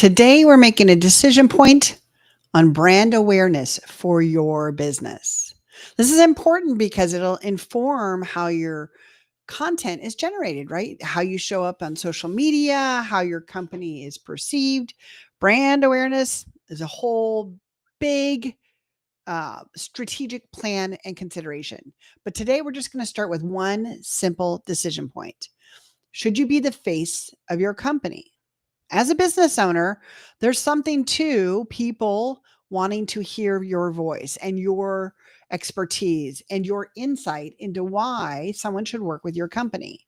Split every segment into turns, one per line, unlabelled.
Today, we're making a decision point on brand awareness for your business. This is important because it'll inform how your content is generated, right? How you show up on social media, how your company is perceived. Brand awareness is a whole big strategic plan and consideration. But today, we're just going to start with one simple decision point. Should you be the face of your company? As a business owner, there's something to people wanting to hear your voice and your expertise and your insight into why someone should work with your company.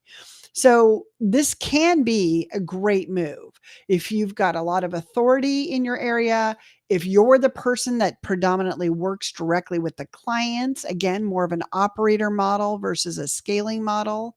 So, this can be a great move if you've got a lot of authority in your area. If you're the person that predominantly works directly with the clients, again, more of an operator model versus a scaling model,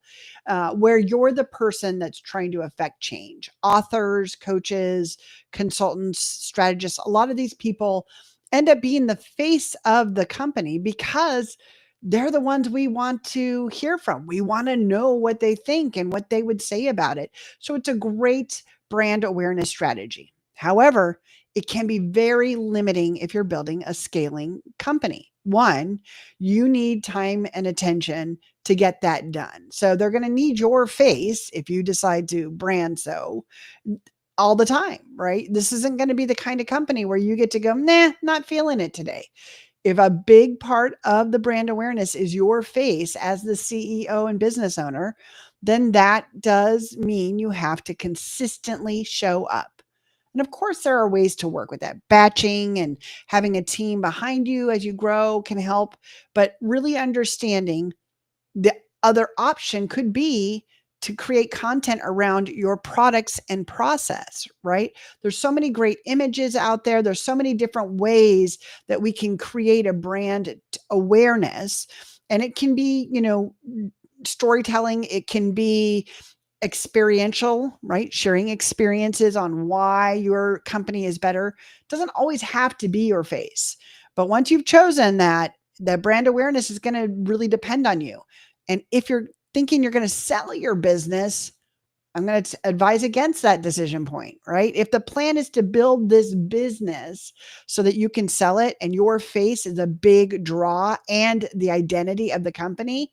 where you're the person that's trying to affect change. Authors, coaches, consultants, strategists, a lot of these people end up being the face of the company because they're the ones we want to hear from. We want to know what they think and what they would say about it. So it's a great brand awareness strategy. However, it can be very limiting if you're building a scaling company. One, you need time and attention to get that done. So they're going to need your face if you decide to brand so all the time, right? This isn't going to be the kind of company where you get to go, nah, not feeling it today. If a big part of the brand awareness is your face as the CEO and business owner, then that does mean you have to consistently show up. And of course, there are ways to work with that. Batching and having a team behind you as you grow can help, but really understanding the other option could be to create content around your products and process, right? There's so many great images out there. There's so many different ways that we can create a brand awareness. And it can be, storytelling. It can be experiential, right? Sharing experiences on why your company is better. It doesn't always have to be your face. But once you've chosen that, the brand awareness is going to really depend on you. And if you're thinking you're going to sell your business, I'm going to advise against that decision point, right? If the plan is to build this business so that you can sell it and your face is a big draw and the identity of the company,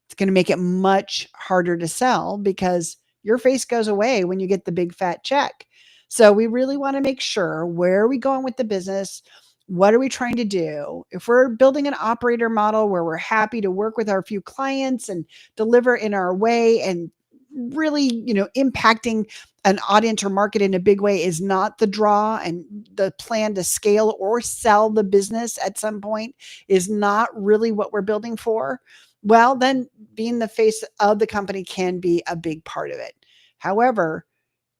it's going to make it much harder to sell because your face goes away when you get the big fat check. So we really want to make sure, where are we going with the business? What are we trying to do? If we're building an operator model where we're happy to work with our few clients and deliver in our way and really, impacting an audience or market in a big way is not the draw, and the plan to scale or sell the business at some point is not really what we're building for, well, then being the face of the company can be a big part of it. However,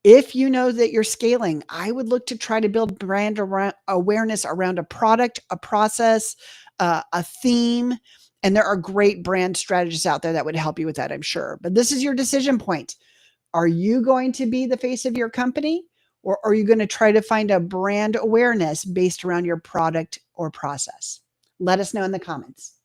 if you know that you're scaling, I would look to try to build brand awareness around a product, a process, a theme. And there are great brand strategists out there that would help you with that, I'm sure. But this is your decision point. Are you going to be the face of your company, or are you going to try to find a brand awareness based around your product or process? Let us know in the comments.